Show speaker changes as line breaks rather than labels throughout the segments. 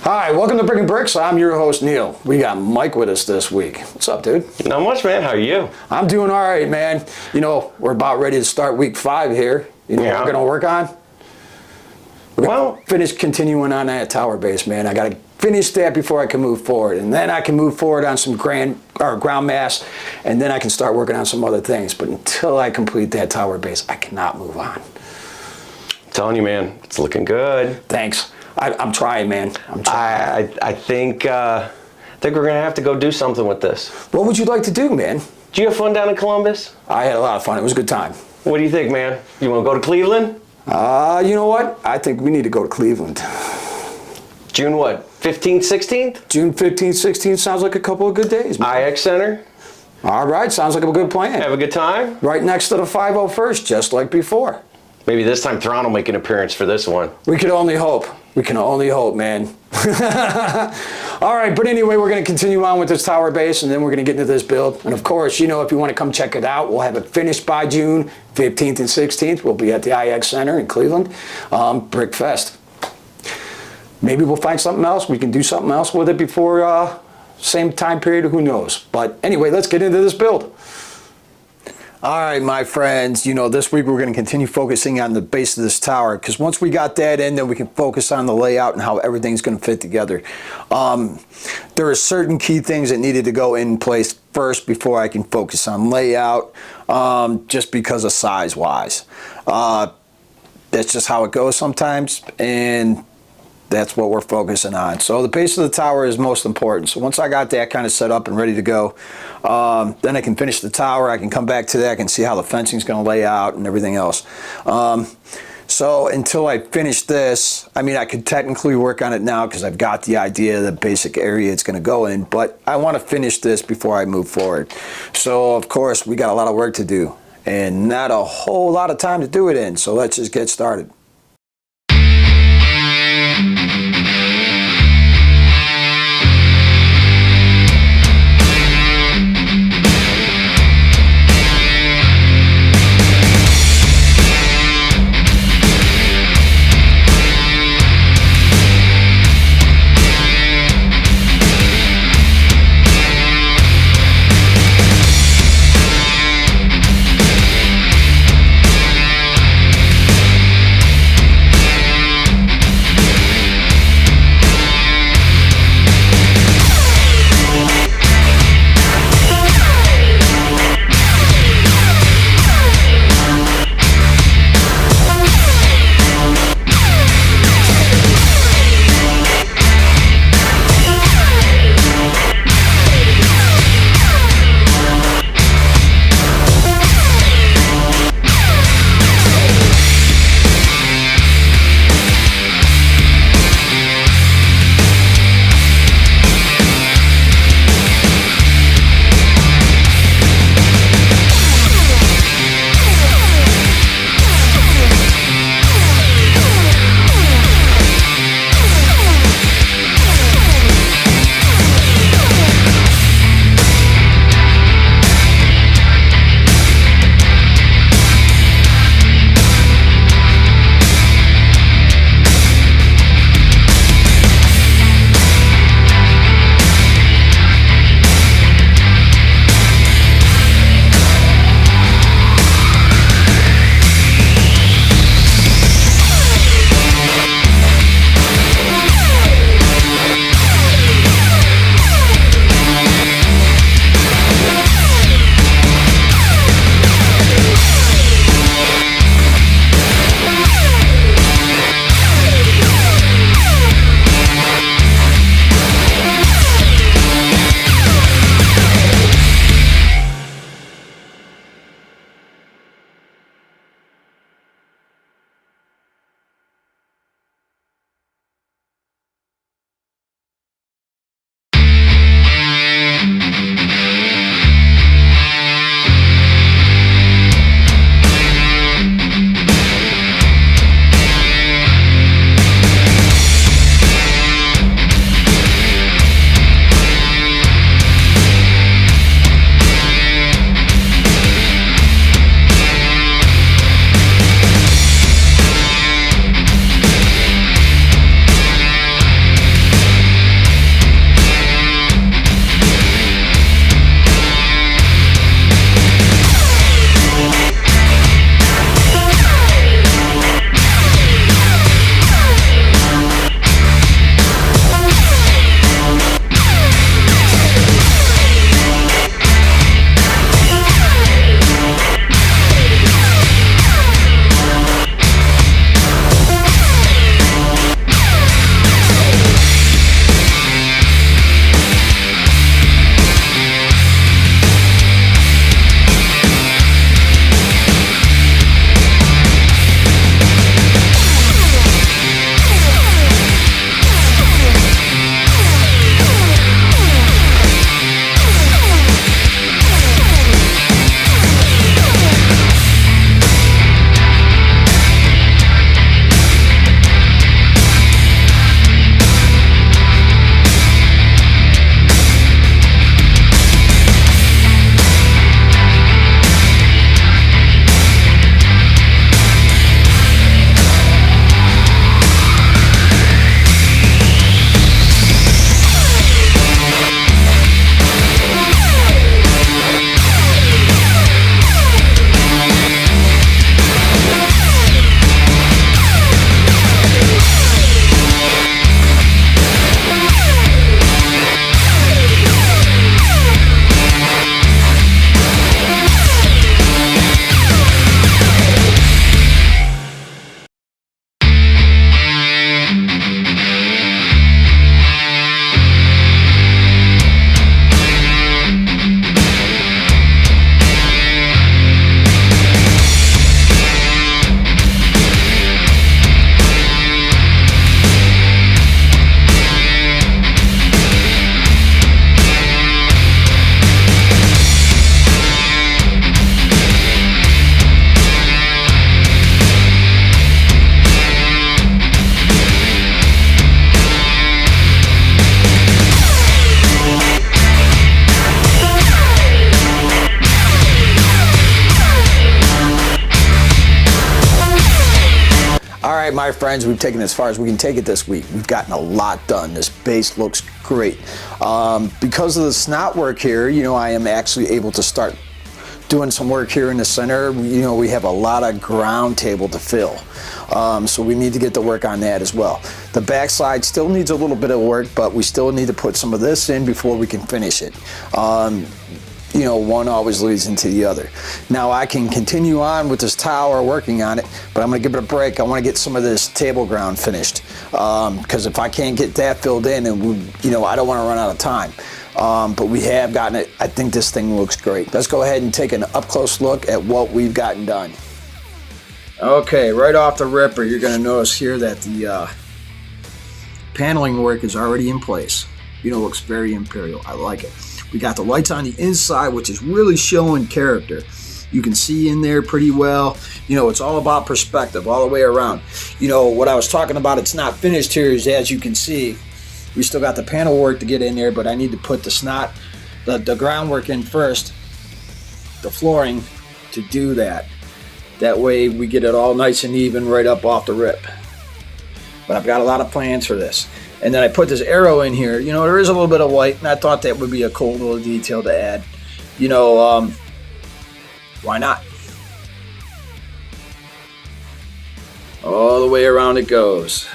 Hi, welcome to Brick and Bricks. I'm your host, Neil. We got Mike with us this week. What's up, dude?
Not much, man. How are you?
I'm doing all right, man. You know, we're about ready to start week 5 here. You know what we're going to work on? We're going to finish continuing on that tower base, man. I got to finish that before I can move forward. And then I can move forward on some ground mass, and then I can start working on some other things. But until I complete that tower base, I cannot move on.
I'm telling you, man, it's looking good.
Thanks. I'm trying, man. I'm trying.
I think we're gonna have to go do something with this.
What would you like to do, man?
Did you have fun down in Columbus?
I had a lot of fun. It was a good time.
What do you think, man? You want to go to Cleveland?
You know what? I think we need to go to Cleveland.
June what? 15th, 16th?
June 15th, 16th sounds like a couple of good days, man.
IX Center?
All right, sounds like a good plan.
Have a good time? Right
next to the 501st, just like before.
Maybe this time Thrawn will make an appearance for this one.
We can only hope. We can only hope, man. All right, but anyway, we're going to continue on with this tower base, and then we're going to get into this build. And of course, you know, if you want to come check it out, we'll have it finished by June 15th and 16th. We'll be at the IX Center in Cleveland, Brick Fest. Maybe we'll find something else. We can do something else with it before same time period, who knows. But anyway, let's get into this build. All right, my friends, you know, this week we're going to continue focusing on the base of this tower, because once we got that in, then we can focus on the layout and how everything's going to fit together. There are certain key things that needed to go in place first before I can focus on layout, just because of size-wise. That's just how it goes sometimes, and that's what we're focusing on. So the base of the tower is most important. So once I got that kind of set up and ready to go, then I can finish the tower. I can come back to that. I can see how the fencing is going to lay out and everything else. So until I finish this, I mean, I could technically work on it now because I've got the idea, the basic area it's going to go in, but I want to finish this before I move forward. So of course, we got a lot of work to do and not a whole lot of time to do it in. So let's just get started. right, friends, we've taken it as far as we can take it this week. We've gotten a lot done. This base looks great. Because of the snot work here, you know, I am actually able to start doing some work here in the center. You know, we have a lot of ground table to fill. So we need to get to work on that as well. The backside still needs a little bit of work, but we still need to put some of this in before we can finish it. You know, one always leads into the other. Now I can continue on with this tower working on it, but I'm gonna give it a break. I wanna get some of this table ground finished. Because if I can't get that filled in, and you know, I don't wanna run out of time. But we have gotten it. I think this thing looks great. Let's go ahead and take an up close look at what we've gotten done. Okay, right off the ripper, you're gonna notice here that the paneling work is already in place. You know, looks very imperial. I like it. We got the lights on the inside, which is really showing character. You can see in there pretty well. You know, it's all about perspective all the way around. You know, what I was talking about, it's not finished here, is as you can see, we still got the panel work to get in there, but I need to put the groundwork in first, the flooring, to do that. That way we get it all nice and even right up off the rip. But I've got a lot of plans for this. And then I put this arrow in here. You know, there is a little bit of white, and I thought that would be a cool little detail to add. You know, why not? All the way around it goes.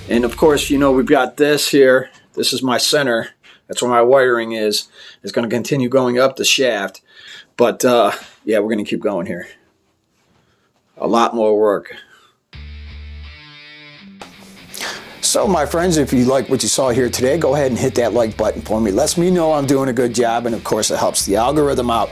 And of course, you know, we've got this here. This is my center. That's where my wiring is. It's going to continue going up the shaft. But, yeah, we're going to keep going here. A lot more work. So my friends, if you like what you saw here today, go ahead and hit that like button for me. Lets me know I'm doing a good job, and of course it helps the algorithm out.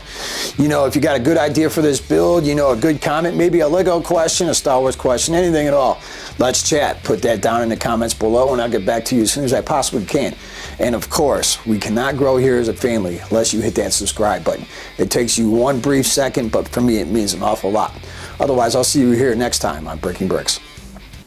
You know, if you got a good idea for this build, you know, a good comment, maybe a Lego question, a Star Wars question, anything at all, let's chat. Put that down in the comments below and I'll get back to you as soon as I possibly can. And of course, we cannot grow here as a family unless you hit that subscribe button. It takes you one brief second, but for me it means an awful lot. Otherwise, I'll see you here next time on Breaking Bricks.